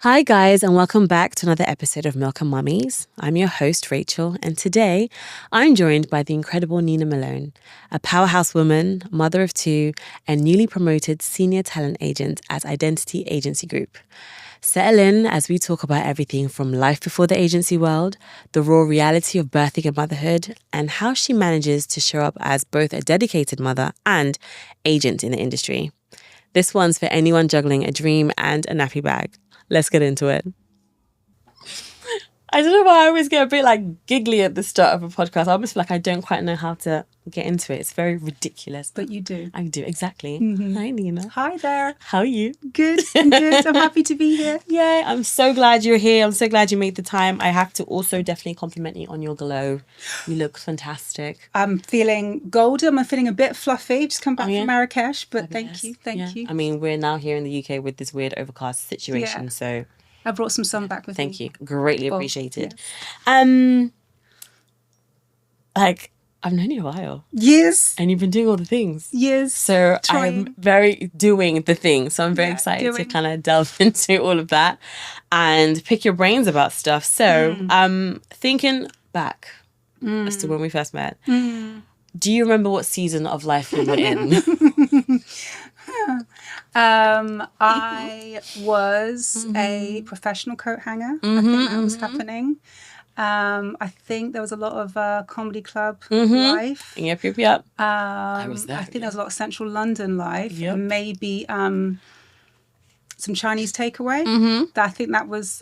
Hi guys, and welcome back to another episode of Milk Mummies. I'm your host, Rachel, and today I'm joined by the incredible Nina Malone, a powerhouse woman, mother of two, and newly promoted senior talent agent at Identity Agency Group. Settle in as we talk about everything from life before the agency world, the raw reality of birthing and motherhood, and how she manages to show up as both a dedicated mother and agent in the industry. This one's for anyone juggling a dream and a nappy bag. Let's get into it. I don't know why I always get a bit giggly at the start of a podcast. I almost feel like I don't quite know how to get into it. It's very ridiculous. But you do. I do, exactly. Mm-hmm. Hi, Nina. Hi there. How are you? Good. I'm good. I'm happy to be here. Yeah, I'm so glad you're here. I'm so glad you made the time. I have to also definitely compliment you on your glow. You look fantastic. I'm feeling golden. I'm feeling a bit fluffy. Just come back from Marrakesh, but Fabulous. Thank you. I mean, we're now here in the UK with this weird overcast situation, so... I brought some sun back with me. Thank you. Greatly appreciated. Yes. I've known you a while. Yes. And you've been doing all the things. Yes. So Trying. I'm very doing the things. So I'm very excited to kind of delve into all of that and pick your brains about stuff. So thinking back as to when we first met, do you remember what season of life you were in? I was a professional coat hanger. I think that was happening. I think there was a lot of comedy club life. Yep. I was there. I think there was a lot of central London life. Yep. And maybe some Chinese takeaway. I think that was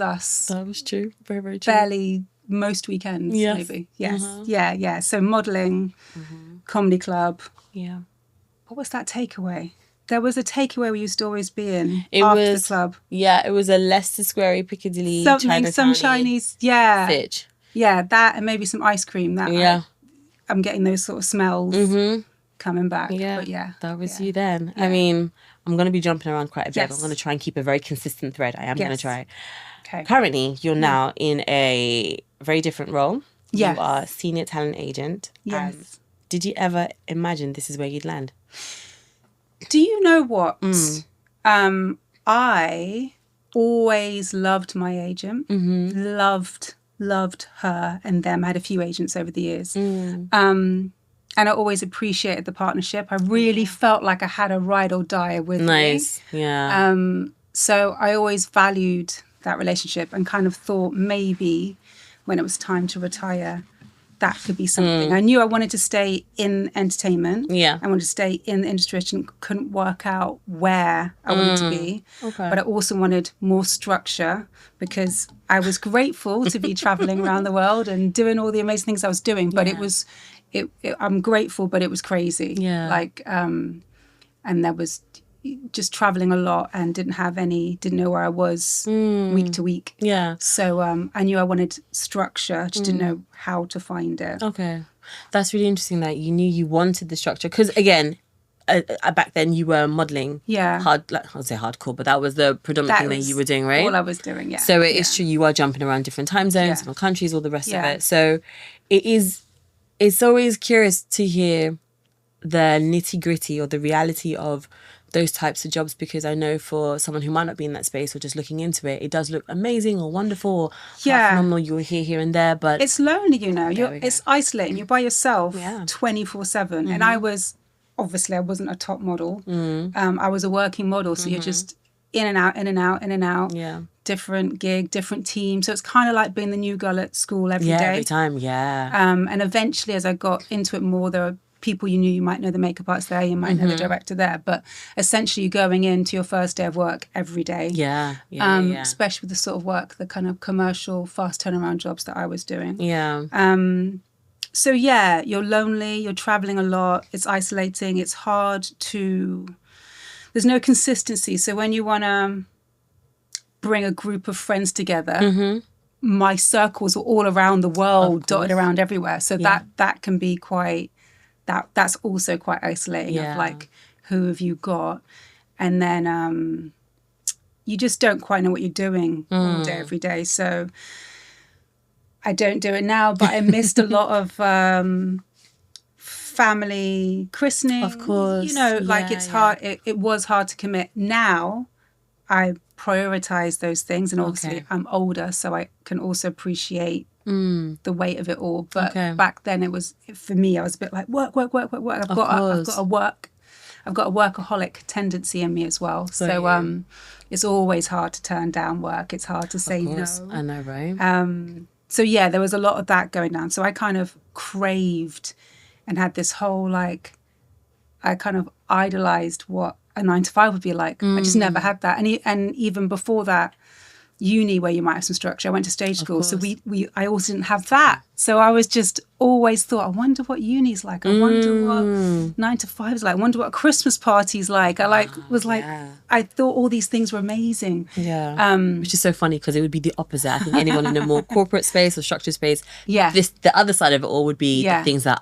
us. That was true. Very, very true. Barely most weekends, maybe. Yes. Yeah. So modelling, comedy club. Yeah. What was that takeaway? There was a takeaway we used to always be in It after was the club. Yeah, it was a Leicester Square, Piccadilly, Some Chinatown-y Chinese, yeah. Stitch. Yeah, that and maybe some ice cream. I'm getting those sort of smells coming back. Yeah, but yeah. That was you then. Yeah. I mean, I'm going to be jumping around quite a bit. Yes. But I'm going to try and keep a very consistent thread. I am going to try. Okay. Currently, you're now in a very different role. Yes. You are senior talent agent. Yes. Did you ever imagine this is where you'd land? Do you know what? I always loved my agent. Loved her and them. I had a few agents over the years. And I always appreciated the partnership. I really felt like I had a ride or die with me. Nice. Yeah. So I always valued that relationship and kind of thought maybe when it was time to retire, that could be something. I knew I wanted to stay in entertainment. Yeah. I wanted to stay in the industry. I couldn't work out where I wanted to be. Okay. But I also wanted more structure because I was grateful to be traveling around the world and doing all the amazing things I was doing. But I'm grateful, but it was crazy. Yeah. And there was just traveling a lot and didn't know where I was week to week. Yeah. So I knew I wanted structure, just didn't know how to find it. Okay. That's really interesting that you knew you wanted the structure. Because again, back then you were modelling. Yeah. I'll say hardcore, but that was the predominant thing that you were doing, right? All I was doing, yeah. So it is true you are jumping around different time zones, different countries, all the rest of it. So it's always curious to hear the nitty gritty or the reality of those types of jobs, because I know for someone who might not be in that space or just looking into it, it does look amazing or wonderful or phenomenal. You're here and there, but it's lonely, it's isolating. You're by yourself 24/7. And I wasn't a top model. I was a working model, so you're just in and out. Yeah. Different gig, different team. So it's kind of like being the new girl at school every day. Every time, yeah. And eventually, as I got into it more, there were people you knew. You might know the makeup artist there, you might know the director there, but essentially you're going into your first day of work every day. Yeah. Especially with the sort of work, the kind of commercial, fast turnaround jobs that I was doing. Yeah. So yeah, you're lonely, you're traveling a lot, it's isolating, it's hard there's no consistency. So when you want to bring a group of friends together, my circles are all around the world, dotted around everywhere. So that can be quite... That's also quite isolating of who have you got, and then you just don't quite know what you're doing all day every day. So I don't do it now, but I missed a lot of family christening. Of course, it's hard. It was hard to commit. Now I prioritize those things. And obviously Okay. I'm older, so I can also appreciate the weight of it all. But Okay. back then it was, for me, I was a bit like work. I've got a work. I've got a workaholic tendency in me as well. So it's always hard to turn down work. It's hard to say no. I know, right? So yeah, there was a lot of that going down. So I kind of craved and had this whole like, I kind of idolized what a 9 to 5 would be like. I just never had that. And even before that, uni where you might have some structure. I went to stage school, so I also didn't have that. So I was just always thought, I wonder what uni's like. I wonder what 9 to 5 is like. I wonder what a Christmas party's like. I thought all these things were amazing. Yeah. Which is so funny because it would be the opposite. I think anyone in a more corporate space or structured space, the other side of it all would be the things that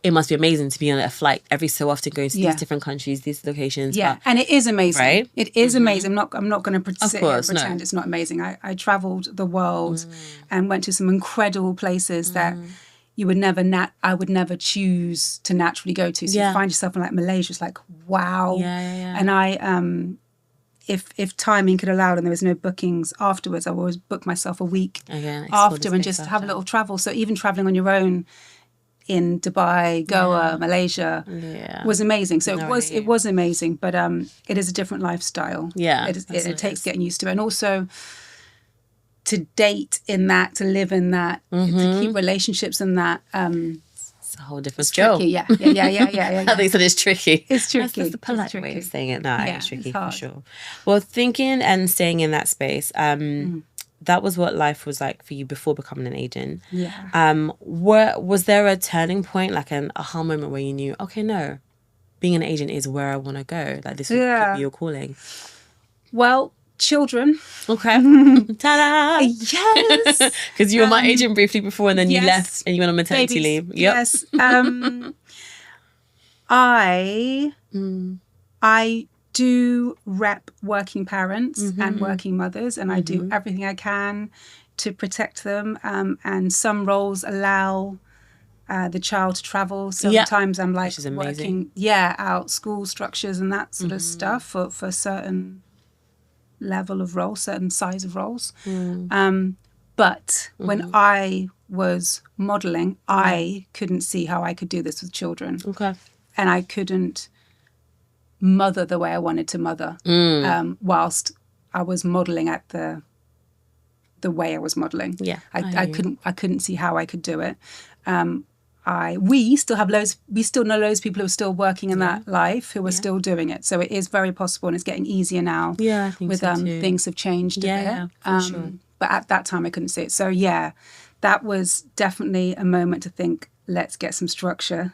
it must be amazing to be on a flight every so often going to these different countries, these locations. Yeah, and it is amazing. Right? It is amazing. I'm not going to pretend it's not amazing. I traveled the world and went to some incredible places that you would never I would never choose to naturally go to. So you find yourself in like Malaysia, it's like wow. And I if timing could allow and there was no bookings afterwards, I would always book myself a week after and just have a little travel. So even traveling on your own in Dubai, Goa, Malaysia was amazing. So it was amazing, but it is a different lifestyle. Yeah. It takes getting used to it. And also to date in that, to live in that, to keep relationships in that. It's a whole different skill. Tricky, yeah. I think so. It's tricky. It's tricky. That's the polite way of saying it. No, it's tricky for hard. sure. Well, thinking and staying in that space, that was what life was like for you before becoming an agent. Yeah. Was there a turning point, like an aha moment where you knew, okay, no, being an agent is where I want to go. Like this could be your calling. Well, children. Okay. Ta-da! Yes. Because you were my agent briefly before and then you left and you went on maternity leave. Yep. Yes. I do rep working parents and working mothers, and I do everything I can to protect them. And some roles allow the child to travel. Sometimes I'm like working out school structures and that sort of stuff for certain level of role, certain size of roles. But when I was modelling, I couldn't see how I could do this with children. Okay. And I couldn't mother the way I wanted to mother whilst I was modelling at the way I was modelling. Yeah. I couldn't see how I could do it. We still know loads of people who are still working in that life, who are still doing it. So it is very possible, and it's getting easier now. Yeah, I think with so too. Things have changed a bit. Yeah, for sure. But at that time I couldn't see it. So yeah, that was definitely a moment to think, let's get some structure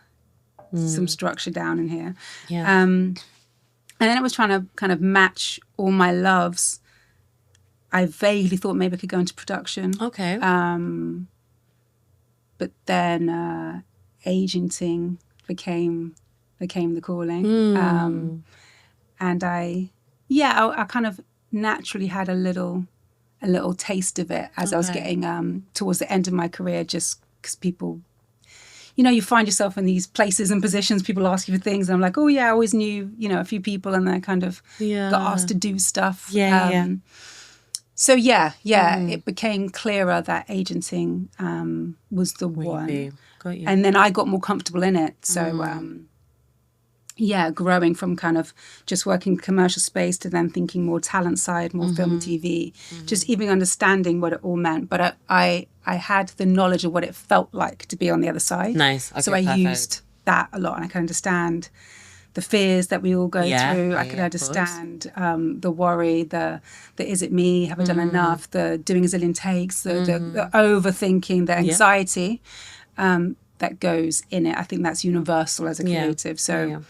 down in here. Yeah. And then I was trying to kind of match all my loves. I vaguely thought maybe I could go into production. Okay. But then agenting became the calling. And I kind of naturally had a little taste of it as I was getting towards the end of my career, just because people, you find yourself in these places and positions, people ask you for things, and I'm like, oh yeah, I always knew, a few people, and then I kind of got asked to do stuff. So it became clearer that agenting was the one. Got you. And then I got more comfortable in it. So growing from kind of just working commercial space to then thinking more talent side, more film and TV, just even understanding what it all meant. But I had the knowledge of what it felt like to be on the other side. Nice. Okay, so I used that a lot, and I can understand the fears that we all go through. I could understand the worry, the is it me? Have I done enough? The doing a zillion takes, the overthinking, the anxiety that goes in it. I think that's universal as a creative. So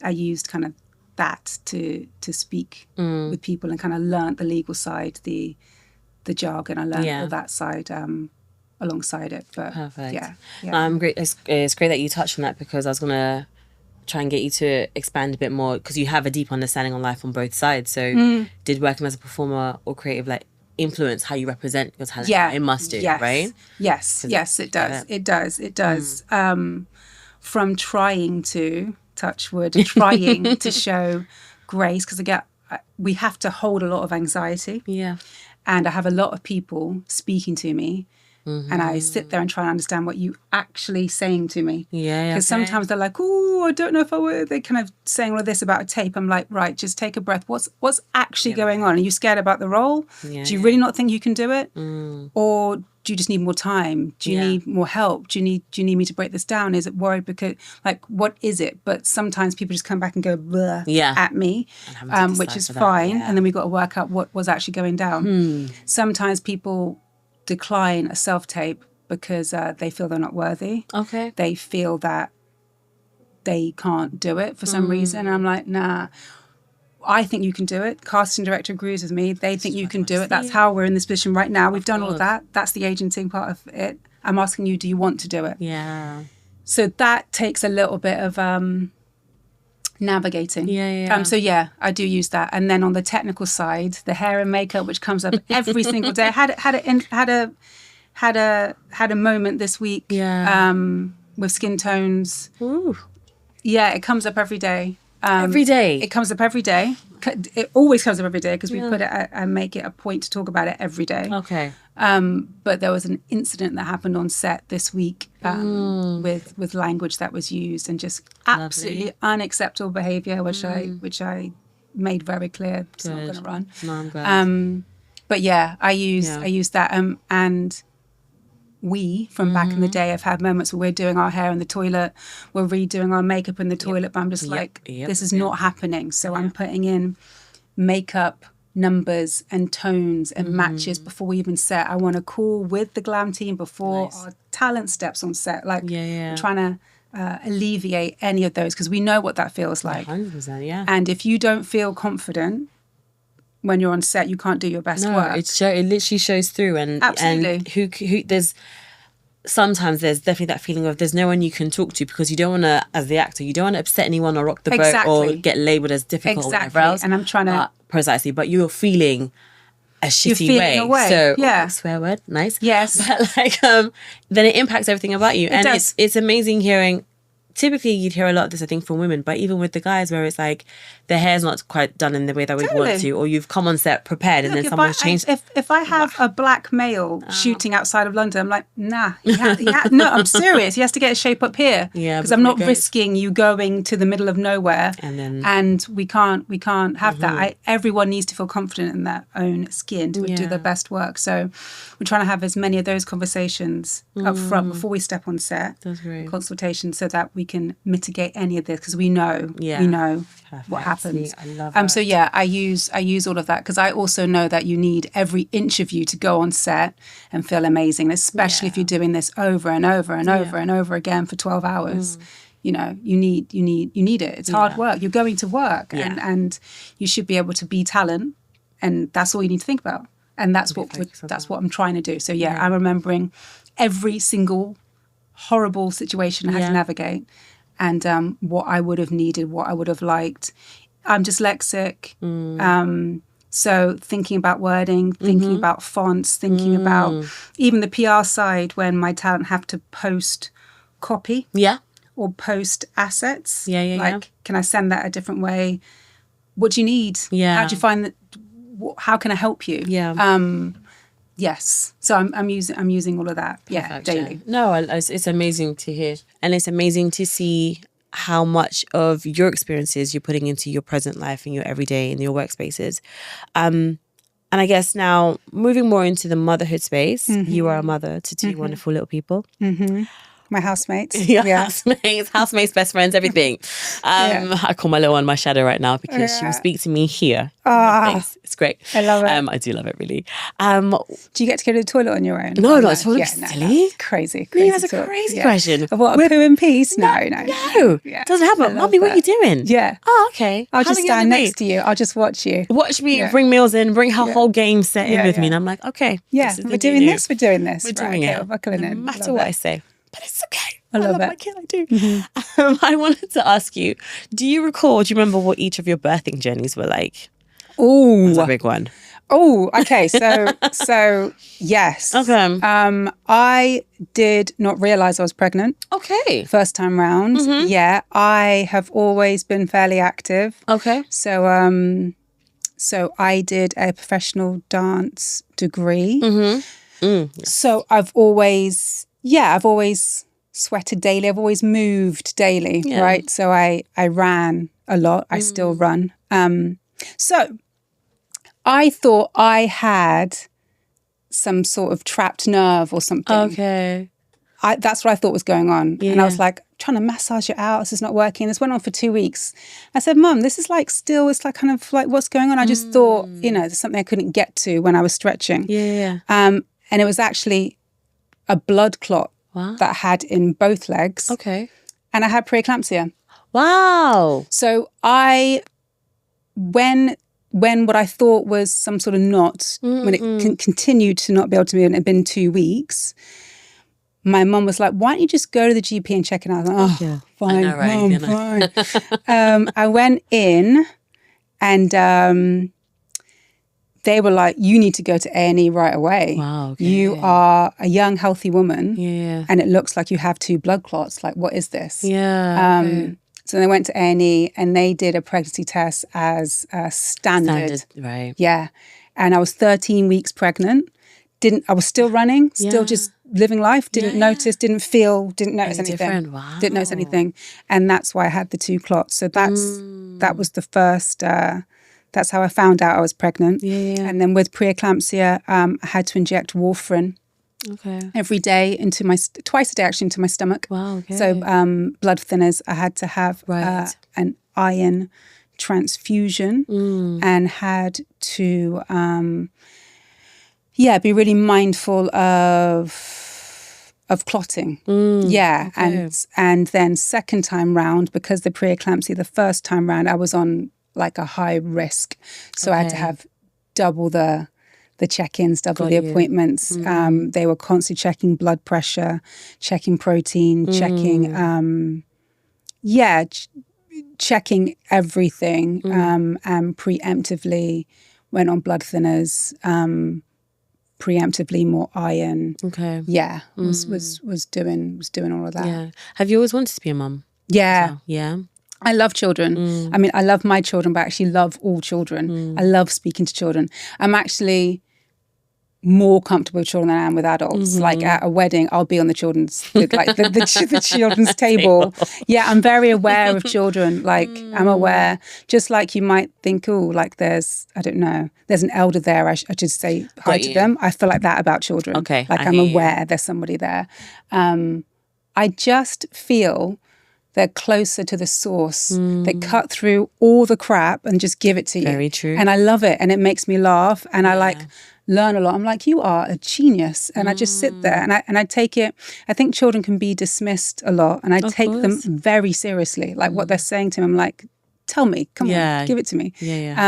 I used kind of that to speak with people, and kind of learnt the legal side, the jargon. I learned all that side alongside it. But perfect. Yeah. I'm great. It's great that you touched on that, because I was gonna try and get you to expand a bit more, because you have a deep understanding on life on both sides. So did working as a performer or creative influence how you represent your talent? It must do, right? Yes, it does. It does. From trying to touch wood, trying to show grace, because we have to hold a lot of anxiety. Yeah. And I have a lot of people speaking to me. And I sit there and try and understand what you actually saying to me. Yeah. Because sometimes they're like, oh, I don't know if I would. They're kind of saying all of this about a tape. I'm like, right, just take a breath. What's actually going on? Are you scared about the role? Yeah, do you really not think you can do it? Or do you just need more time? Do you need more help? Do you need me to break this down? Is it worried because, like, what is it? But sometimes people just come back and go blah at me, which is fine. And then we've got to work out what was actually going down. Sometimes people decline a self-tape because they feel they're not worthy. Okay. They feel that they can't do it for some reason. And I'm like, nah, I think you can do it. Casting director agrees with me. They think you can do it. That's how we're in this position right now. We've done all of that. That's the agenting part of it. I'm asking you, do you want to do it? Yeah. So that takes a little bit of navigating. So yeah, I do use that. And then on the technical side, the hair and makeup, which comes up every single day. I had a moment this week with skin tones. Ooh. Yeah, it comes up every day. Every day. It comes up every day. It always comes up every day because we put it and make it a point to talk about it every day. Okay. But there was an incident that happened on set this week with language that was used and just absolutely unacceptable behaviour, which I made very clear. It's not going to run. No, I'm glad. But yeah, I use that. And we, from back in the day, have had moments where we're doing our hair in the toilet, we're redoing our makeup in the toilet, but I'm just this is not happening. So I'm putting in makeup numbers and tones and matches before we even set. I want to call with the glam team before our talent steps on set. Like, we're trying to alleviate any of those because we know what that feels like. 100%, yeah. And if you don't feel confident when you're on set, you can't do your best work. It literally shows through, and absolutely. And who sometimes there's definitely that feeling of there's no one you can talk to because you don't want to, as the actor, you don't want to upset anyone or rock the boat or get labelled as difficult or whatever else. And I'm trying to precisely, but you're feeling a shitty way. So swear word, nice. Yes. But like then it impacts everything about you. And it's amazing hearing. Typically, you'd hear a lot of this, I think, from women, but even with the guys where it's like their hair's not quite done in the way that we want to, or you've come on set prepared and then someone's changed. If I have a black male shooting outside of London, I'm like, nah, no, I'm serious. He has to get his shape up here because I'm not risking you going to the middle of nowhere and we can't have that. Everyone needs to feel confident in their own skin to do their best work. So we're trying to have as many of those conversations up front before we step on set. That's great. Consultation so that we can mitigate any of this because we know what happens. I love that. So yeah, I use all of that because I also know that you need every inch of you to go on set and feel amazing, especially if you're doing this over and over and over and over again for 12 hours. You know, you need it. It's hard work. You're going to work and you should be able to be talent, and that's all you need to think about. And that's what I'm trying to do. So yeah, I'm remembering every single horrible situation I had to navigate and what I would have needed, what I would have liked. I'm dyslexic. So thinking about wording, thinking about fonts, thinking about even the PR side when my talent have to post copy or post assets. Like, can I send that a different way? What do you need? How do you find that? How can I help you? Yes. So I'm using all of that. Perfect, daily. No, it's amazing to hear. And it's amazing to see how much of your experiences you're putting into your present life and your everyday in your workspaces. And I guess now moving more into the motherhood space, you are a mother to two wonderful little people. My housemates. Housemates, best friends, everything. I call my little one my shadow right now because she will speak to me here. It's great. I love it. I do love it, really. Do you get to go to the toilet on your own? No, not silly. No, crazy. That's a crazy question. What, a poo in peace? No. Doesn't happen. Mummy, what are you doing? Oh, okay. I'll just stand next to you. I'll just watch you. Watch me bring meals in, bring her whole game set in with me. And I'm like, okay. We're doing this. We're doing this. We're doing it. We're buckling in. No matter what I say. But it's okay. I love my kid. I do. I wanted to ask you, do you remember what each of your birthing journeys were like? Oh, that's a big one. Oh, okay. So yes. Okay. I did not realize I was pregnant. Okay. First time round. Yeah. I have always been fairly active. Okay. So So I did a professional dance degree. So I've always sweated daily. I've always moved daily, right? So I ran a lot. I still run. So I thought I had some sort of trapped nerve or something. Okay. That's what I thought was going on. Yeah. And I was like, trying to massage it out. This is not working. This went on for 2 weeks. I said, Mum, this is like still, it's like kind of like what's going on? I just thought, there's something I couldn't get to when I was stretching. Yeah. And it was actually a blood clot that I had in both legs. Okay. And I had preeclampsia. Wow. So when what I thought was some sort of knot, when it continued to not be able to move, and it had been 2 weeks, my mum was like, why don't you just go to the GP and check it out? I was like, fine, Mum, fine. I went in and they were like, you need to go to A&E right away. Wow. Okay. You are a young, healthy woman. Yeah. And it looks like you have 2 blood clots. Like, what is this? Yeah. Okay. So they went to A&E and they did a pregnancy test as standard. Right. Yeah. And I was 13 weeks pregnant. I was still running, still just living life, didn't notice, didn't notice anything. Wow. Didn't notice anything. And that's why I had the 2 clots. So that was the first, that's how I found out I was pregnant. Yeah. And then with preeclampsia, I had to inject warfarin. Okay. Every day twice a day actually into my stomach. Wow. Okay. So blood thinners, I had to have an iron transfusion and had to be really mindful of clotting. Okay. And then second time round, because the preeclampsia, the first time round I was on like a high risk, so I had to have double the check-ins, double the appointments. They were constantly checking blood pressure, checking protein, checking, checking everything, and preemptively went on blood thinners, preemptively more iron. Okay. Yeah, was doing all of that. Yeah. Have you always wanted to be a mum? Yeah. So, yeah. I love children. I mean, I love my children, but I actually love all children. I love speaking to children. I'm actually more comfortable with children than I am with adults. Like at a wedding, I'll be on the children's, the children's table. Yeah, I'm very aware of children. Like I'm aware, just like you might think, like there's an elder there, I should say hi to them. I feel like that about children. Okay. Like I'm aware there's somebody there. I just feel they're closer to the source. They cut through all the crap and just give it to you. Very true. And I love it. And it makes me laugh. And I learn a lot. I'm like, you are a genius. And I just sit there and I take it. I think children can be dismissed a lot. And I take them very seriously. Like what they're saying to me, I'm like, tell me, come on, give it to me. I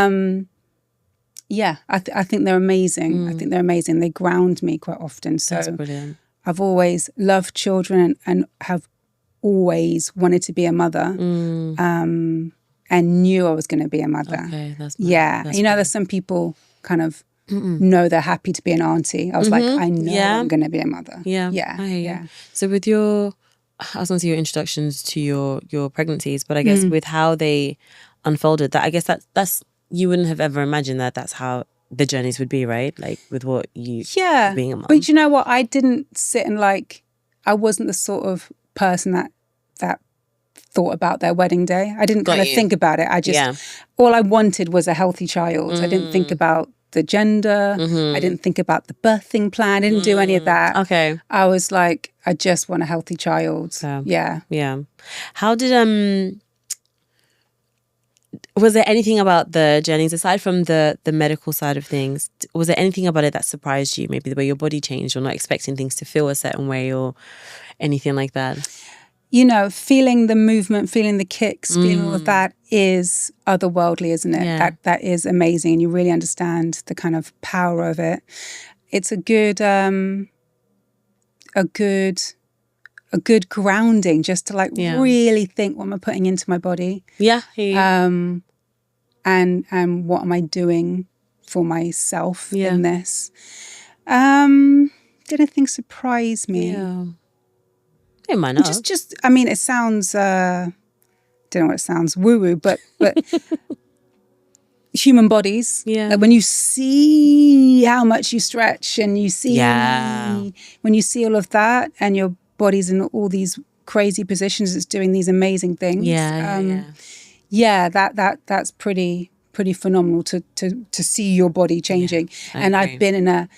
think they're amazing. I think they're amazing. They ground me quite often. So that's brilliant. I've always loved children and have always wanted to be a mother, and knew I was going to be a mother. Okay, that's there's some people kind of know they're happy to be an auntie. I was like, I know I'm going to be a mother. Yeah. So with I was going to say your introductions to your pregnancies, but I guess with how they unfolded, that I guess that's you wouldn't have ever imagined that's how the journeys would be, right? Like with what you being a mom. But you know what? I didn't sit and I wasn't the sort of person that thought about their wedding day. I didn't kind of think about it. I just all I wanted was a healthy child. I didn't think about the gender. I didn't think about the birthing plan. I didn't do any of that. Okay. I was like, I just want a healthy child. So, yeah. How did was there anything about the journeys aside from the medical side of things? Was there anything about it that surprised you? Maybe the way your body changed, or not expecting things to feel a certain way, or anything like that? You know, feeling the movement, feeling the kicks, feeling all of that is otherworldly, isn't it? Yeah. That is amazing, and you really understand the kind of power of it. It's a good grounding, just to really think, what am I putting into my body? Yeah. And what am I doing for myself in this? Did anything surprise me? Yeah. It might not. Just I mean, it sounds don't know what it sounds woo-woo, but human bodies. Yeah. Like when you see how much you stretch and you see when you see all of that and your body's in all these crazy positions, it's doing these amazing things. That's pretty phenomenal to see your body changing. And I've been in a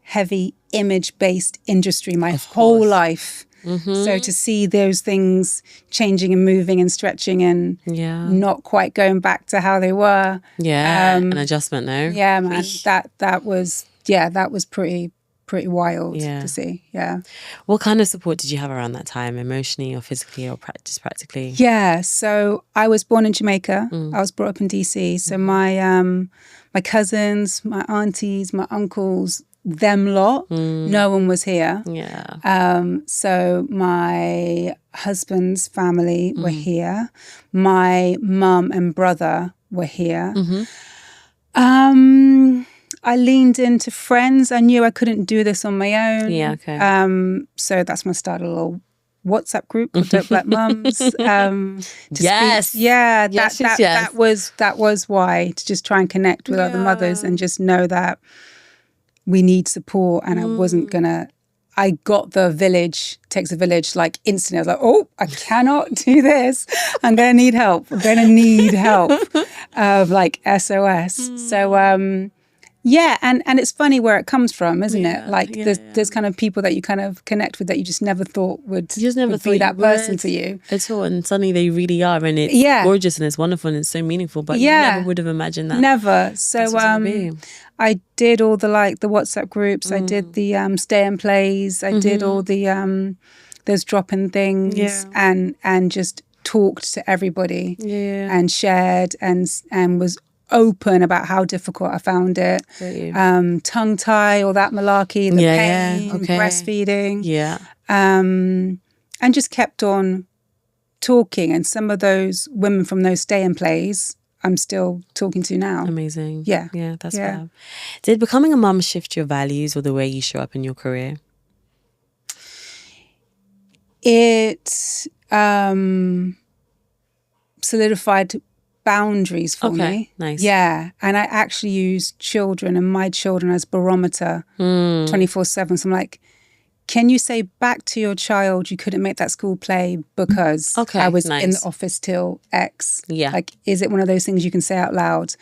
heavy image-based industry my whole life. So to see those things changing and moving and stretching and not quite going back to how they were. An adjustment, no? Yeah, man. That was pretty wild to see. Yeah. What kind of support did you have around that time, emotionally or physically or just practically? Yeah. So I was born in Jamaica. I was brought up in DC. So my cousins, my aunties, my uncles, them lot, no one was here. So my husband's family were here. My mum and brother were here. I leaned into friends. I knew I couldn't do this on my own. So that's when I started a little WhatsApp group called Dope Black Mums. That was why, to just try and connect with other mothers and just know that we need support. And I wasn't gonna. I got the village, takes a village, like instantly. I was like, oh, I cannot do this. I'm going to need help. Like SOS. So, and it's funny where it comes from, isn't it? Like there's kind of people that you kind of connect with that you just never thought would be that person to you. At all. And suddenly they really are. And it's gorgeous and it's wonderful and it's so meaningful. But you never would have imagined that. Never. So I did all the WhatsApp groups. I did the stay and plays. I did all the those drop-in things and just talked to everybody and shared and was open about how difficult I found it. Tongue tie, all that malarkey, the pain, breastfeeding. And just kept on talking. And some of those women from those stay and plays I'm still talking to now. Amazing. Yeah. Yeah, that's fab. Did becoming a mum shift your values or the way you show up in your career? It solidified boundaries for me. Nice. Yeah. And I actually use children and my children as barometer 24/7. So I'm like, can you say back to your child you couldn't make that school play because I was in the office till X? Yeah. Like, is it one of those things you can say out loud?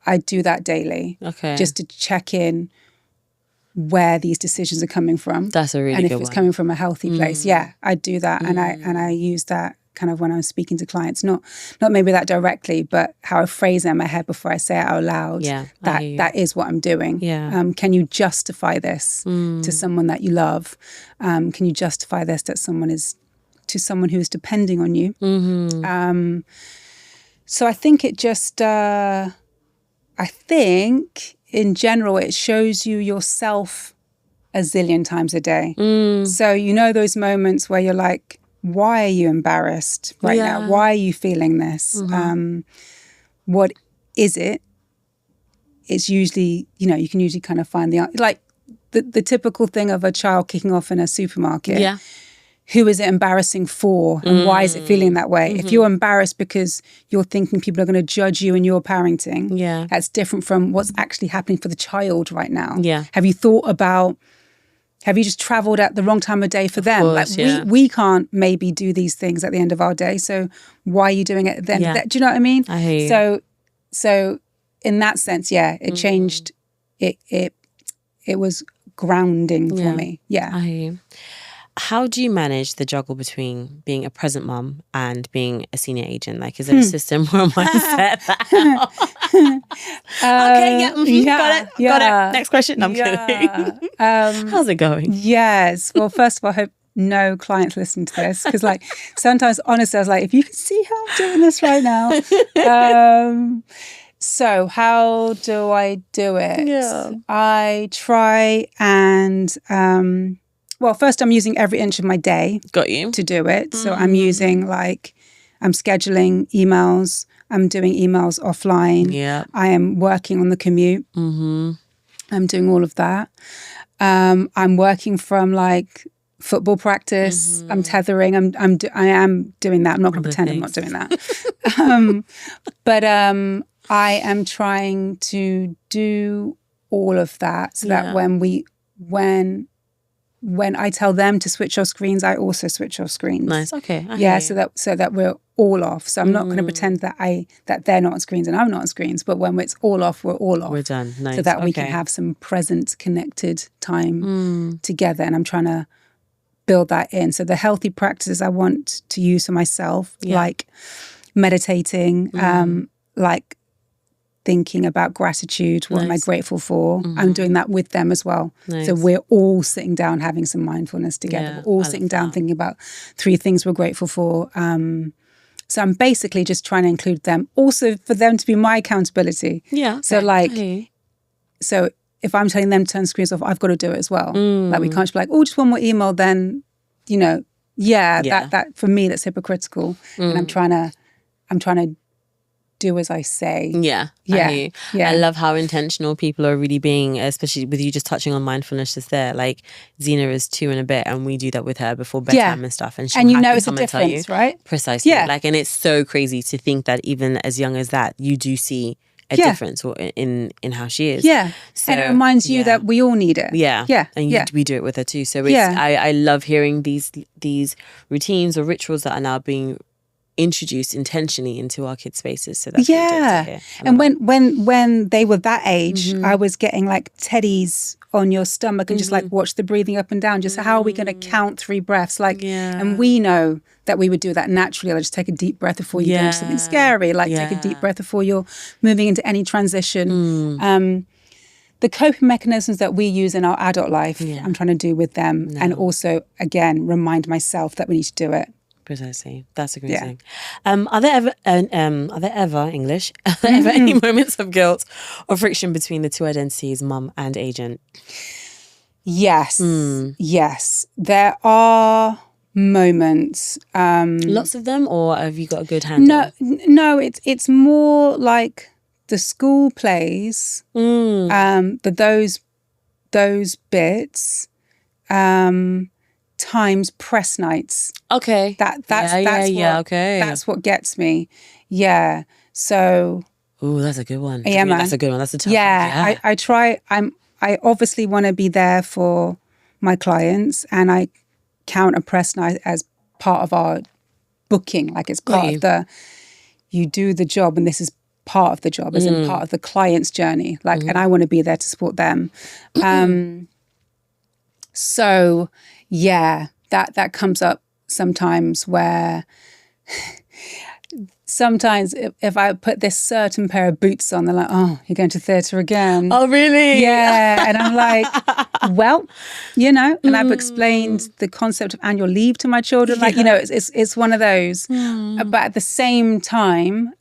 I do that daily. Okay. Just to check in where these decisions are coming from. That's a really good one. And if it's coming from a healthy place. Yeah, I do that. And I use that kind of when I'm speaking to clients, not maybe that directly, but how I phrase it in my head before I say it out loud. Yeah, that is what I'm doing. Yeah. Can you justify this to someone that you love? Can you justify this to someone who is depending on you? So I think it just, I think in general, it shows you yourself a zillion times a day. So you know those moments where you're like, why are you embarrassed right now? Why are you feeling this? What is it? It's usually, you can usually kind of find like the typical thing of a child kicking off in a supermarket. Yeah. Who is it embarrassing for and why is it feeling that way? If you're embarrassed because you're thinking people are going to judge you in your parenting, that's different from what's actually happening for the child right now. Yeah. Have you just traveled at the wrong time of day for them? Course, we can't maybe do these things at the end of our day. So why are you doing it then? Yeah. Do you know what I mean? I hear you. So in that sense, it changed. It was grounding for me. Yeah. I hear you. How do you manage the juggle between being a present mum and being a senior agent? Like, is there a system or a mindset? Got it. Next question. No, I'm kidding. How's it going? Yes. Well, first of all, I hope no clients listen to this because, like, sometimes, honestly, I was like, if you can see how I'm doing this right now. So how do I do it? Yeah. I try and... well, first I'm using every inch of my day to do it. So I'm using I'm scheduling emails. I'm doing emails offline. Yeah. I am working on the commute. I'm doing all of that. I'm working from football practice. I'm tethering. I am doing that. I'm not going to pretend I'm not doing that. But I am trying to do all of that so that when I tell them to switch off screens, I also switch off screens. Nice. Okay. So that we're all off. So I'm not going to pretend that they're not on screens and I'm not on screens. But when it's all off, we're all off. We're done. Nice. So that we can have some present, connected time together. And I'm trying to build that in. So the healthy practices I want to use for myself, like meditating, like thinking about gratitude, what am I grateful for? I'm doing that with them as well. Nice. So we're all sitting down having some mindfulness together. Yeah, we're all sitting down thinking about 3 things we're grateful for. So I'm basically just trying to include them. Also for them to be my accountability. Yeah. Okay. So so if I'm telling them to turn screens off, I've got to do it as well. Like we can't just be like, oh, just one more email, then, that for me, that's hypocritical. And I'm trying to do as I say. Yeah. I love how intentional people are really being, especially with you just touching on mindfulness just there. Like Zena is 2 and a bit and we do that with her before bedtime and stuff. And you notice a difference, right? Precisely. Yeah. And it's so crazy to think that even as young as that, you do see a difference in how she is. Yeah. So, and it reminds you that we all need it. Yeah. Yeah. And we do it with her too. So it's, I love hearing these routines or rituals that are now being introduced intentionally into our kids' spaces. So that's really dope to hear. And when they were that age, I was getting like teddies on your stomach and just like watch the breathing up and down. Just how are we going to count 3 breaths? Like, and we know that we would do that naturally. Like just take a deep breath before you go into something scary. Like take a deep breath before you're moving into any transition. The coping mechanisms that we use in our adult life, I'm trying to do with them, and also again remind myself that we need to do it. Precisely. That's a great thing. Are there ever English? Are there ever any moments of guilt or friction between the 2 identities, mum and agent? Yes. Yes. There are moments. Lots of them, or have you got a good handle? No. It's more like the school plays. Those bits. Times press nights. Okay. That's what gets me. Yeah. So. Oh, that's a good one. Yeah, man. That's a good one. That's a tough one. Yeah. I try. I obviously want to be there for my clients, and I count a press night as part of our booking. Like it's part of you do the job, and this is part of the job, as in part of the client's journey. Like, and I want to be there to support them. So. Yeah, that comes up sometimes where sometimes if I put this certain pair of boots on, they're like, oh, you're going to theatre again. Oh, really? Yeah. And I'm like, well, and I've explained the concept of annual leave to my children. Like, it's one of those. But at the same time,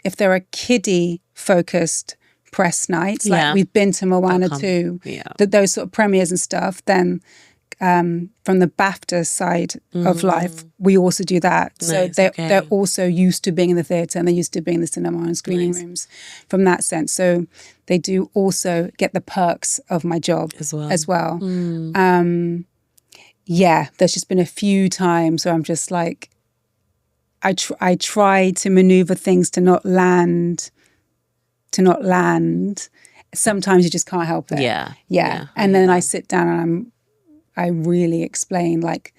if there are kiddie focused press nights, like we've been to Moana 2, those sort of premieres and stuff, then from the BAFTA side of life, we also do that. Nice, so they're also used to being in the theatre, and they're used to being in the cinema and screening rooms from that sense. So they do also get the perks of my job as well. There's just been a few times where I'm just like, I try to maneuver things to not land. Sometimes you just can't help it. Yeah. And then I sit down and I really explain, like,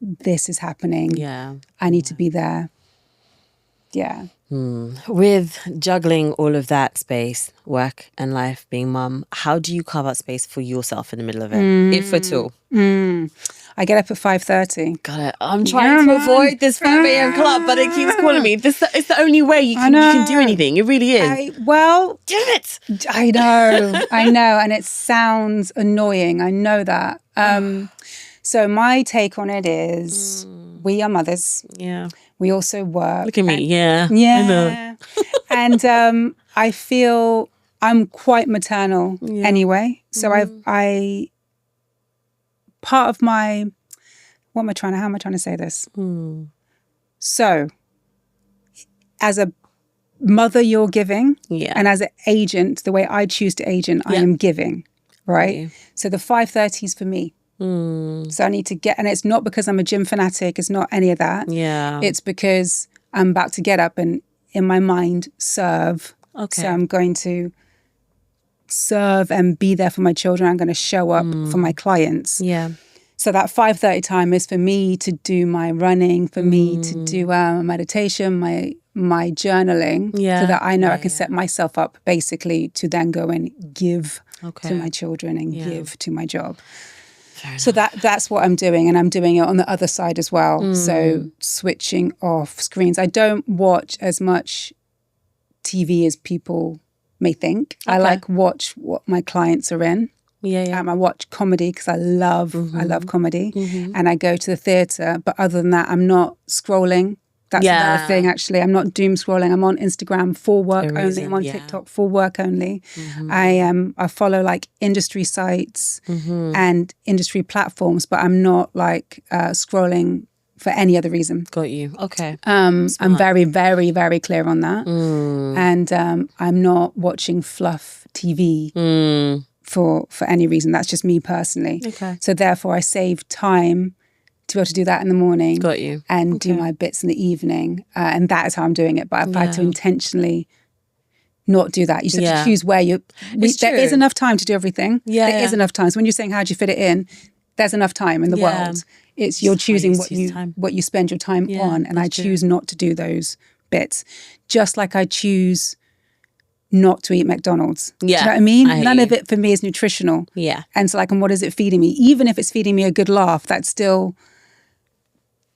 this is happening. Yeah. I need to be there. Yeah. With juggling all of that space, work and life, being mum, how do you carve out space for yourself in the middle of it, if at all? I get up at 5:30. Got it. I'm trying to avoid this 5 a.m. club, but it keeps calling me. It's the only way you can do anything. It really is. Damn it. I know. And it sounds annoying. I know that. So my take on it is we are mothers. Yeah. We also work. Look at me. Yeah. Yeah. I know. And I feel I'm quite maternal anyway. So I part of my, how am I trying to say this? So as a mother, you're giving. Yeah. And as an agent, the way I choose to agent, I am giving. Right. Yeah. So the 5:30 is for me. So I need to get, and it's not because I'm a gym fanatic. It's not any of that. Yeah. It's because I'm about to get up and in my mind, serve. Okay. So I'm going to serve and be there for my children. I'm going to show up for my clients. Yeah. So that 5:30 time is for me to do my running, for me to do meditation, my journaling, so that I know I can set myself up basically to then go and give to my children and give to my job. So that's what I'm doing, and I'm doing it on the other side as well. So switching off screens. I don't watch as much TV as people may think. I like watch what my clients are in. I watch comedy because I love comedy, and I go to the theatre. But other than that, I'm not scrolling. That's another thing, actually. I'm not doom scrolling. I'm on Instagram for work only. I'm on TikTok for work only. I follow like industry sites and industry platforms, but I'm not like scrolling for any other reason. Got you. Okay. I'm very, very, very clear on that. And I'm not watching fluff TV for any reason. That's just me personally. Okay. So therefore I save time to be able to do that in the morning. Got you. And do my bits in the evening. And that is how I'm doing it. But I've had to intentionally not do that. You just have to choose where there is enough time to do everything. There is enough time. So when you're saying how do you fit it in, there's enough time in the world. It's you're choosing what you spend your time on. And I choose not to do those bits. Just like I choose not to eat McDonald's. Do you know what I mean? None of it for me is nutritional. Yeah. And so like, and what is it feeding me? Even if it's feeding me a good laugh, that's still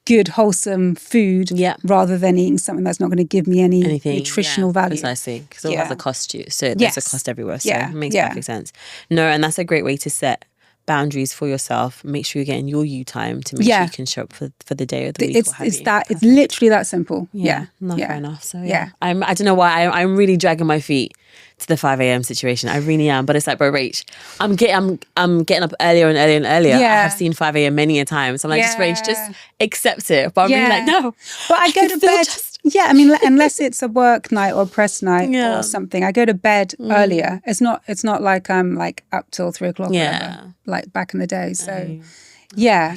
good, wholesome food rather than eating something that's not going to give me anything nutritional value. Precisely. Because it all has a cost to you. So there's a cost everywhere. So it makes perfect sense. No, and that's a great way to set boundaries for yourself. Make sure you're getting your you time to make sure you can show up for the day or the week. It's literally that simple. Fair enough. So I don't know why I'm really dragging my feet to the 5 a.m. situation. I really am. But it's like, bro, Rach, I'm getting up earlier and earlier and earlier. I have seen 5 a.m. many a time. So I'm like, just Rach, just accept it. But I'm really like, no. But I go to bed. I mean, unless it's a work night or a press night or something, I go to bed earlier. It's not like I'm like up till 3 o'clock or whatever, like back in the day. So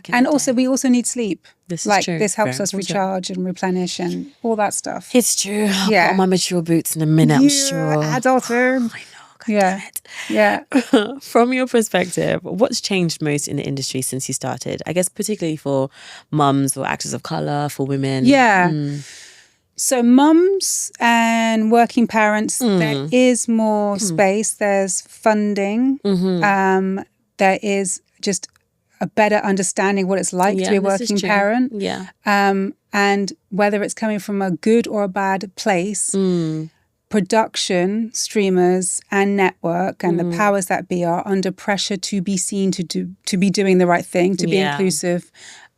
and also we also need sleep. This is true. This helps us recharge and replenish and all that stuff. It's true. I'll put on my mature boots in a minute, I'm sure. Adulthood. From your perspective, what's changed most in the industry since you started? I guess particularly for mums or actors of colour, for women. So mums and working parents, there is more space. There's funding. There is just a better understanding what it's like to be a working parent. And whether it's coming from a good or a bad place, production, streamers and network and the powers that be are under pressure to be seen to be doing the right thing, to be inclusive,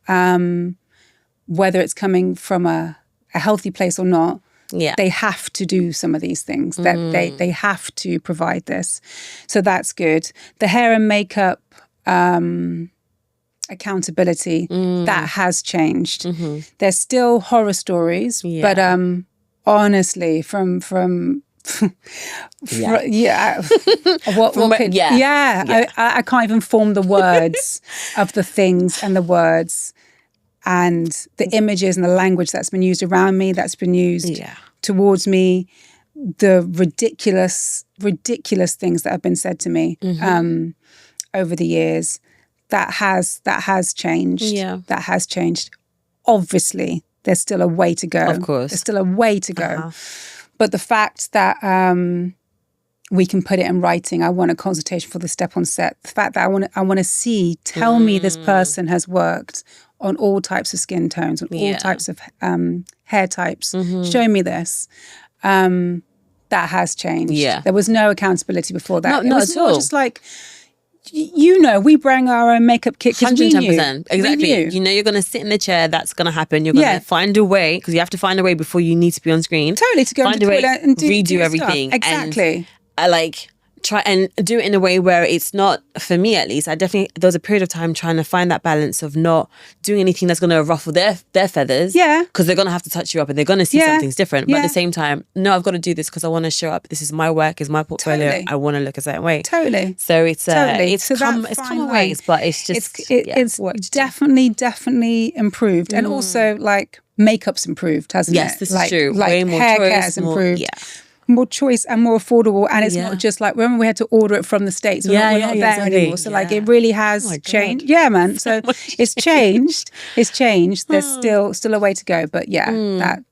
whether it's coming from a healthy place or not. They have to do some of these things. That they have to provide this. So that's good. The hair and makeup accountability, that has changed. There's still horror stories, but honestly, I can't even form the words of the things and the words and the images and the language that's been used around me, that's been used towards me, the ridiculous things that have been said to me over the years. That has changed. That has changed. Obviously, there's still a way to go. Of course. There's still a way to go. But the fact that we can put it in writing, I want a consultation for the step on set. The fact that I want to tell me this person has worked on all types of skin tones, on all types of hair types. Show me this. That has changed. There was no accountability before that. Not at all. Just like, we bring our own makeup kit because we knew. 110%. Exactly. You know you're going to sit in the chair. That's going to happen. You're going to find a way, because you have to find a way before you need to be on screen. Totally, to go find into a way, the toilet and redo do everything. Stuff. Exactly. And try and do it in a way where it's not, for me at least, there was a period of time trying to find that balance of not doing anything that's going to ruffle their feathers. Yeah. Because they're going to have to touch you up and they're going to see something's different. But at the same time, no, I've got to do this because I want to show up. This is my work, is my portfolio. Totally. I want to look a certain way. Totally. So it's So come a ways, but it's just it's definitely improved, and also like makeup's improved, hasn't it? Yes, this like, is true. Like Way more hair choice, care has improved. Yeah. More choice and more affordable, and it's not just like, remember we had to order it from the States. We're not there exactly. anymore. So like it really has changed. Yeah, man. So it's changed. It's changed. There's still a way to go, but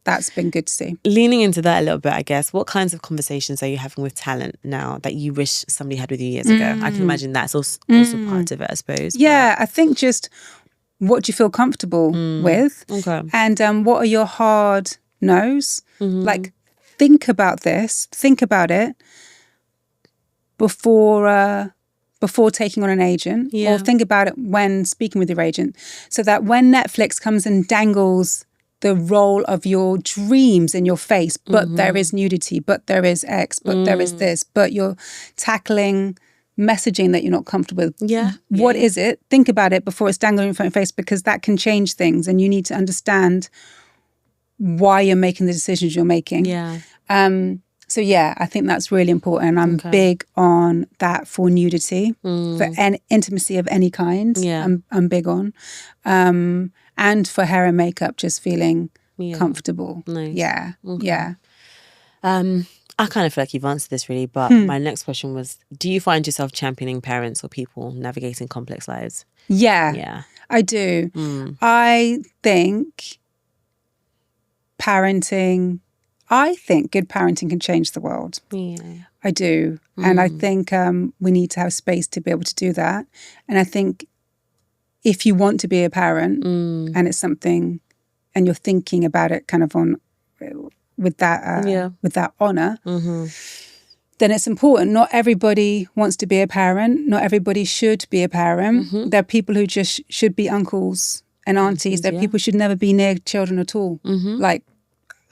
that's been good to see. Leaning into that a little bit, I guess, what kinds of conversations are you having with talent now that you wish somebody had with you years ago? I can imagine that's also part of it, I suppose. Yeah, I think just what do you feel comfortable with, and what are your hard no's? Like, think about it before taking on an agent, or think about it when speaking with your agent, so that when Netflix comes and dangles the role of your dreams in your face, but there is nudity, but there is X, but there is this, but you're tackling messaging that you're not comfortable with. What is it? Think about it before it's dangling in front of your face, because that can change things, and you need to understand why you're making the decisions you're making. So I think that's really important, and I'm big on that for nudity, for intimacy of any kind. I'm big on, and for hair and makeup, just feeling comfortable. Nice. I kind of feel like you've answered this really, but my next question was, do you find yourself championing parents or people navigating complex lives? Yeah, I do. I think good parenting can change the world. I do. And I think we need to have space to be able to do that. And I think if you want to be a parent and it's something, and you're thinking about it kind of with that honor, then it's important. Not everybody wants to be a parent. Not everybody should be a parent. There are people who just should be uncles and aunties. There are people who should never be near children at all. Like,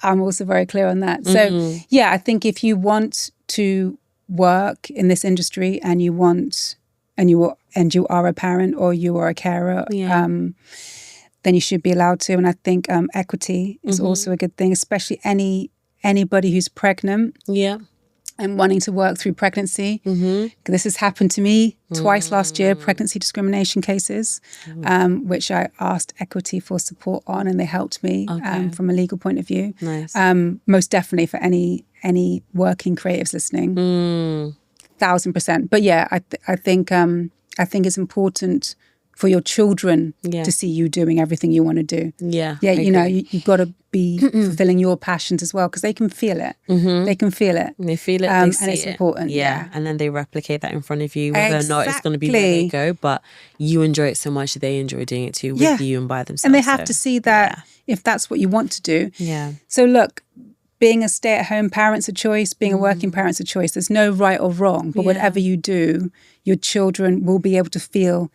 I'm also very clear on that. So I think if you want to work in this industry and you are a parent or you are a carer, then you should be allowed to. And I think equity is also a good thing, especially anybody who's pregnant. And wanting to work through pregnancy. This has happened to me twice last year, pregnancy discrimination cases, which I asked Equity for support on, and they helped me from a legal point of view. Nice. Most definitely for any working creatives listening, 1000%. But I think it's important for your children to see you doing everything you want to do. You've got to be fulfilling your passions as well, because they can feel it. They can feel it. They feel it, and see it's important. And then they replicate that in front of you, whether or not it's going to be where they go, but you enjoy it so much, they enjoy doing it too with you and by themselves. And they have to see that if that's what you want to do. So look, being a stay-at-home parent's a choice, being a working parent's a choice. There's no right or wrong, but whatever you do, your children will be able to feel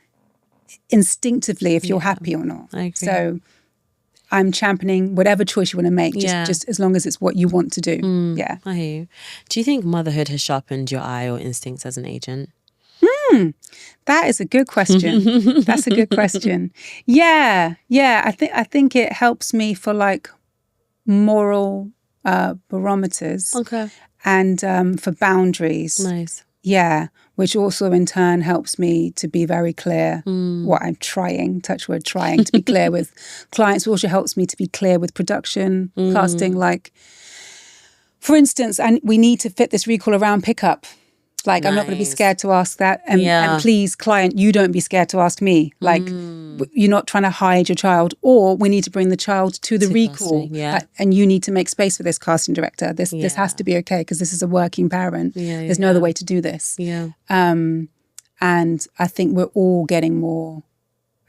instinctively if you're happy or not. I agree. So I'm championing whatever choice you want to make, just as long as it's what you want to do. I hear you. Do you think motherhood has sharpened your eye or instincts as an agent? That is a good question. That's a good question. I think it helps me for like moral barometers. And for boundaries. Nice. Which also in turn helps me to be very clear what I'm trying to be clear with clients. It also helps me to be clear with production, casting. Like, for instance, and we need to fit this recall around pickup. Like, I'm not going to be scared to ask that. And please, client, you don't be scared to ask me. Like, you're not trying to hide your child, or we need to bring the child to the recall. And you need to make space for this casting director. This has to be okay, because this is a working parent. There's no other way to do this. And I think we're all getting more.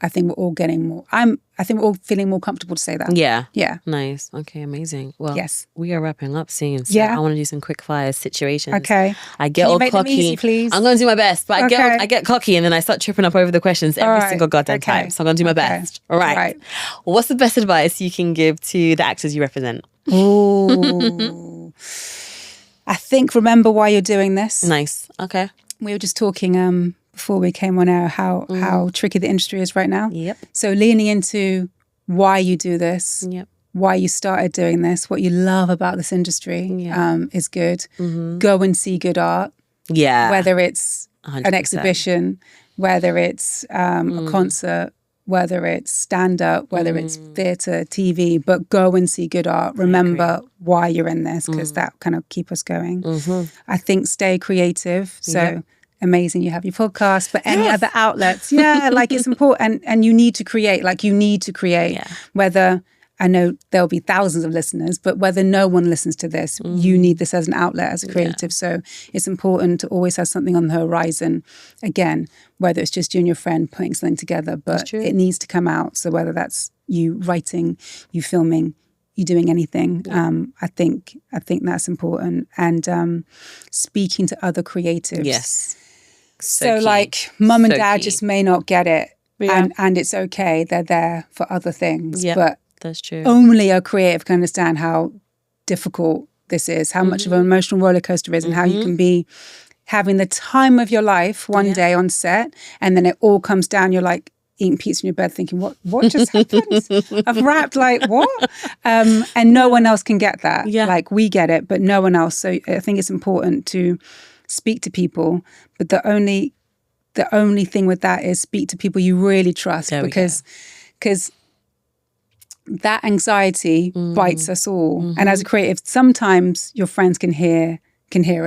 I think we're all feeling more comfortable to say that. Yeah. Nice. Okay, amazing. Well, yes, we are wrapping up soon. So I want to do some quick fire situations. Okay. I get all cocky. Easy, please? I'm going to do my best, but I get cocky and then I start tripping up over the questions every single goddamn time. So I'm going to do my best. All right. What's the best advice you can give to the actors you represent? Ooh. I think remember why you're doing this. Nice. Okay. We were just talking before we came on air how tricky the industry is right now. Yep. So leaning into why you do this, Yep. why you started doing this, what you love about this industry is good. Go and see good art. Yeah. Whether it's 100%. an exhibition, whether it's a concert, whether it's stand-up, whether it's theatre, TV, but go and see good art. Remember why you're in this, because that kind of keep us going. I think stay creative. So amazing you have your podcast, but any other outlets. Yeah, like it's important. And you need to create, whether... I know there'll be thousands of listeners, but whether no one listens to this, you need this as an outlet, as a creative. So it's important to always have something on the horizon. Again, whether it's just you and your friend putting something together, but it needs to come out. So whether that's you writing, you filming, you doing anything, I think that's important. And speaking to other creatives. Yes. So key. like mum and So dad key. just may not get it. Yeah. And it's okay. They're there for other things. Yeah. But That's true. only a creative can understand how difficult this is, how much of an emotional roller coaster is, and how you can be having the time of your life one day on set, and then it all comes down. You're like eating pizza in your bed thinking, what just happened? I've rapped, like, what? And no one else can get that. Yeah. Like, we get it, but no one else. So I think it's important to speak to people, but the only thing with that is speak to people you really trust, because that anxiety bites us all. And as a creative, sometimes your friends can hear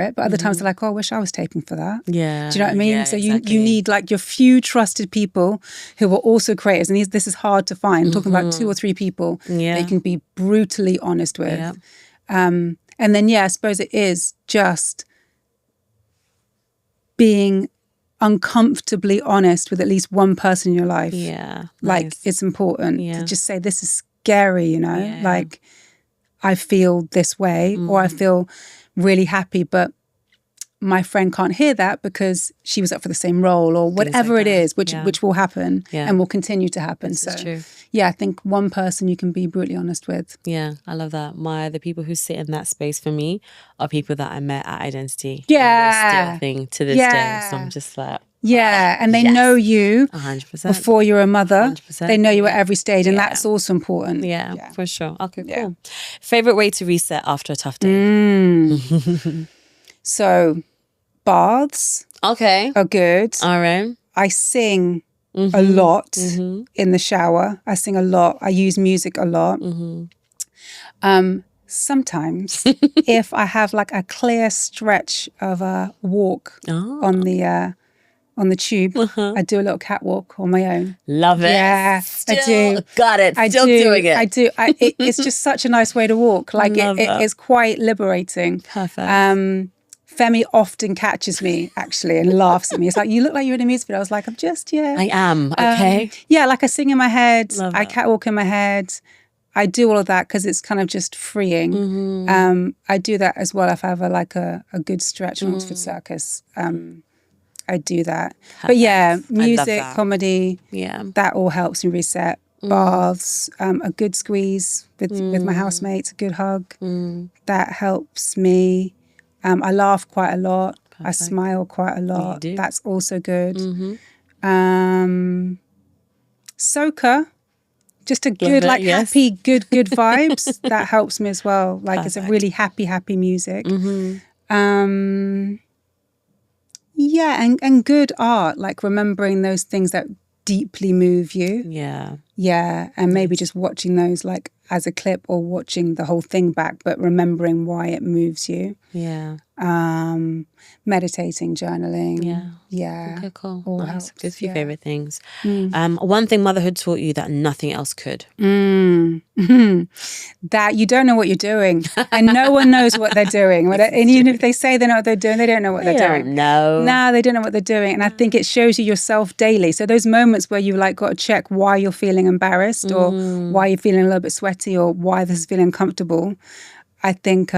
it, but other times they're like, oh, I wish I was taping for that. Yeah. Do you know what I mean? Yeah, So exactly. you need like your few trusted people who are also creators. And this is hard to find. I'm talking about 2 or 3 people that you can be brutally honest with. Yeah. And then, I suppose it is just being uncomfortably honest with at least one person in your life. Yeah. Like, Nice. it's important Yeah. to just say, this is scary, Yeah. like I feel this way, or I feel really happy, but my friend can't hear that because she was up for the same role, or whatever like it that. is, which will happen and will continue to happen. This is true. I think one person you can be brutally honest with. Yeah, I love that. The people who sit in that space for me are people that I met at Identity. Yeah. And it's still a thing to this day. So I'm just like, And they know you 100%. before you're a mother. 100%. They know you at every stage, and that's also important. Yeah, for sure. Okay, cool. Favorite way to reset after a tough day? So baths Okay. are good. All right. I sing a lot in the shower. I sing a lot. I use music a lot. Sometimes if I have like a clear stretch of a walk on the tube, I do a little catwalk on my own. Love it. Yeah, Still I do. Got it. I Still do. doing it. I do. It's just such a nice way to walk. Like love that. it's quite liberating. Perfect. Femi often catches me actually and laughs at me. It's like, you look like you're in a music video. I was like, I'm just, I am. Okay. like I sing in my head. Love I that. catwalk in my head. I do all of that because it's kind of just freeing. I do that as well if I have a good stretch on Oxford Circus. I do that. But music, that. comedy, that all helps me reset. Baths, a good squeeze with my housemates, a good hug. That helps me. I laugh quite a lot. I smile quite a lot. do. That's also good. Soca, just a good, happy, good vibes. That helps me as well. Like it's a really happy music. And good art, like remembering those things that deeply move you. Yeah. And maybe just watching those like as a clip or watching the whole thing back, but remembering why it moves you. Yeah. Meditating, journaling. Yeah. Okay, cool. All Nice. helps, Good few yeah. favorite things. One thing motherhood taught you that nothing else could. That you don't know what you're doing, and no one knows what they're doing. And even if they say they know what they're doing, they don't know what they're doing. No. No, they don't know what they're doing. And I think it shows you yourself daily. So those moments where you like got to check why you're feeling embarrassed, or why you're feeling a little bit sweaty, or why this is feeling uncomfortable, I think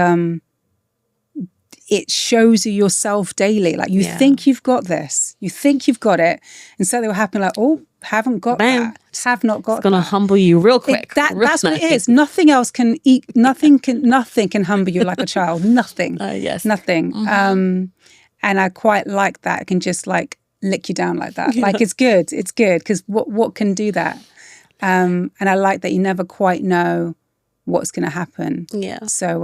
it shows you yourself daily. Like you think you've got this, you think you've got it, and something will happen like, oh, haven't got Bam. that. Have not got It's gonna that. humble you real quick. That's what it is. Nothing else can eat. Nothing can humble you like a child. Nothing. Yes. Nothing. And I quite like that. It can just like lick you down like that. Like it's good. It's good because what can do that? And I like that you never quite know what's going to happen. Yeah. So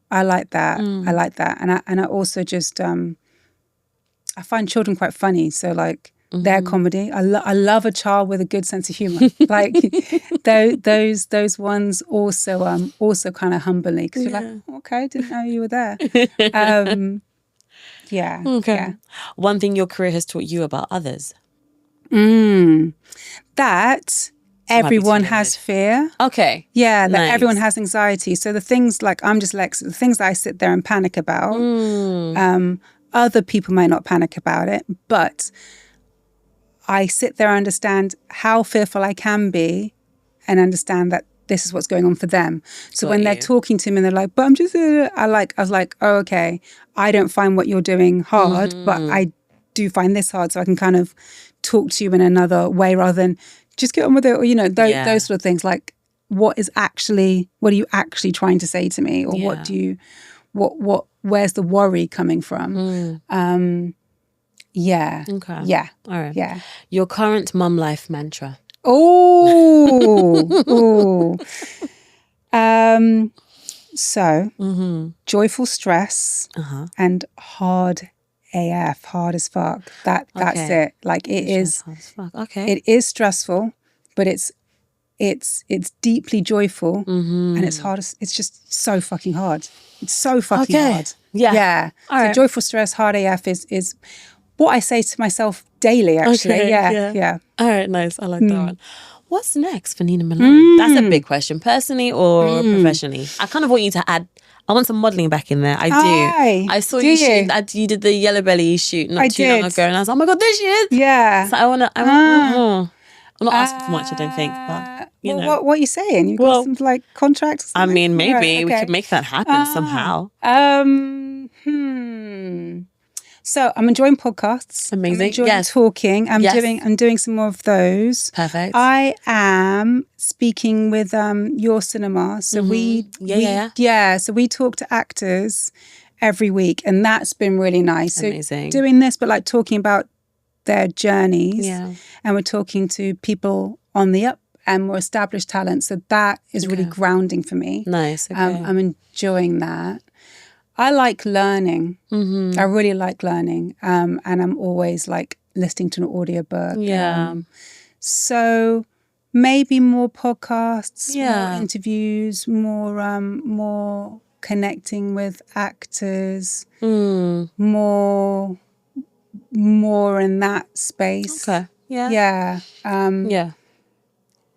I like that. I like that. And I also just I find children quite funny. So like their comedy. I love a child with a good sense of humor. Like those ones also kind of humbly because you're like, okay, didn't know you were there. Yeah. Okay. Yeah. One thing your career has taught you about others. That everyone has fear. Okay. Yeah, that Nice. everyone has anxiety. So the things like I'm dyslexic, the things that I sit there and panic about, other people may not panic about it, but I sit there and understand how fearful I can be and understand that this is what's going on for them. So when they're talking to me and they're like, but I'm just, I was like, oh, okay, I don't find what you're doing hard, but I do find this hard. So I can kind of talk to you in another way rather than just get on with it. Or, those sort of things like, what are you actually trying to say to me? Or where's the worry coming from? Yeah. Okay. Yeah. All right. Yeah. Your current mum life mantra. Oh. So joyful stress and hard AF, hard as fuck. That's it. Like it is. Hard as fuck. Okay. It is stressful, but it's deeply joyful and it's hard. It's just so fucking hard. It's so fucking hard. Yeah. Yeah. All so right. joyful stress, hard AF is what I say to myself daily, actually. Okay, Yeah. All right, nice. I like that one. What's next for Nina Malone? That's a big question. Personally or professionally? I kind of want you to add, I want some modelling back in there. I do. Aye. I saw Do you you? shoot, you did the Yellow Belly shoot not too long ago and I was like, oh my God, there she is. Yeah. So I want I'm not asking for much, I don't think, but you know. What are you saying? You've got some like contracts? I mean, maybe Right, we okay. could make that happen somehow. So I'm enjoying podcasts. Amazing. I'm enjoying Yes. talking. I'm Yes. doing some more of those. Perfect. I am speaking with your cinema. So so we talk to actors every week and that's been really nice. So Amazing. doing this but like talking about their journeys. Yeah. And we're talking to people on the up and more established talent. So that is really grounding for me. Nice. Okay. I'm enjoying that. I like learning. I really like learning. And I'm always like listening to an audiobook. Yeah. So maybe more podcasts, Yeah. more interviews, more connecting with actors, more in that space. Okay. Yeah. Yeah. Yeah.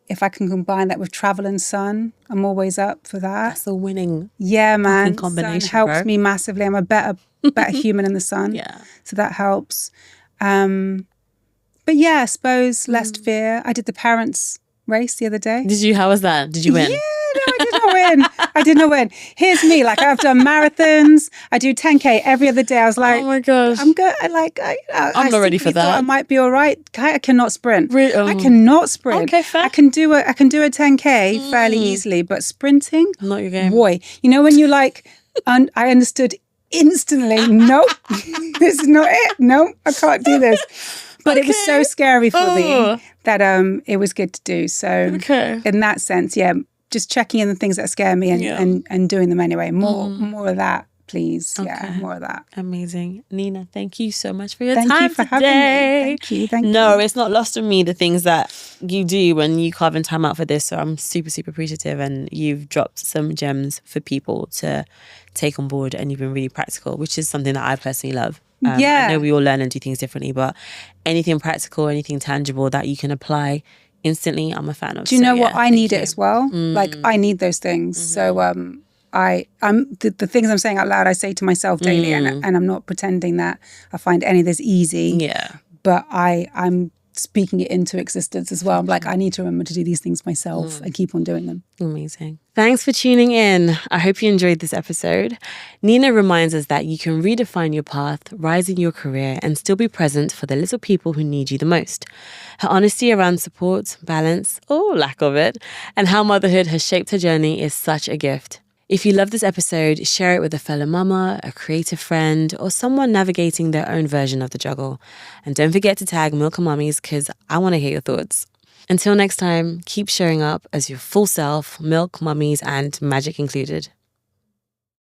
If I can combine that with travel and sun, I'm always up for that. That's a winning. Yeah, man. combination, Sun helps bro. me massively. I'm a better human in the sun. Yeah. So that helps. But yeah, I suppose less fear. I did the parents race the other day. Did you? How was that? Did you win? Yeah, no, I did not win. Here's me. Like I've done marathons. I do 10K every other day. I was like, Oh my gosh. I'm good. I'm not ready for that. I might be all right. I cannot sprint. Really? I cannot sprint. Okay, fair. I can do a 10K fairly easily, but sprinting, Not your game. boy. You know when you like, I understood instantly. Nope, this is not it. Nope, I can't do this. But it was so scary for me that it was good to do. So in that sense, yeah, just checking in the things that scare me and doing them anyway. More of that, please. Yeah, more of that. Amazing. Nina, thank you so much for your Thank time you for today. having me. Thank you. No, it's not lost on me the things that you do when you carve in time out for this. So I'm super, super appreciative and you've dropped some gems for people to take on board and you've been really practical, which is something that I personally love. I know we all learn and do things differently, but anything practical, anything tangible that you can apply instantly, I'm a fan of. Do you know what? I need it as well. Like I need those things. So I'm the things I'm saying out loud, I say to myself daily, and I'm not pretending that I find any of this easy. Yeah. But I'm speaking it into existence as well. I'm like, I need to remember to do these things myself and keep on doing them. Amazing. Thanks for tuning in. I hope you enjoyed this episode. Nina reminds us that you can redefine your path, rise in your career, and still be present for the little people who need you the most. Her honesty around support, balance, or lack of it, and how motherhood has shaped her journey is such a gift. If you love this episode, share it with a fellow mama, a creative friend, or someone navigating their own version of the juggle. And don't forget to tag Milk Mummies because I want to hear your thoughts. Until next time, keep showing up as your full self, Milk Mummies, and magic included.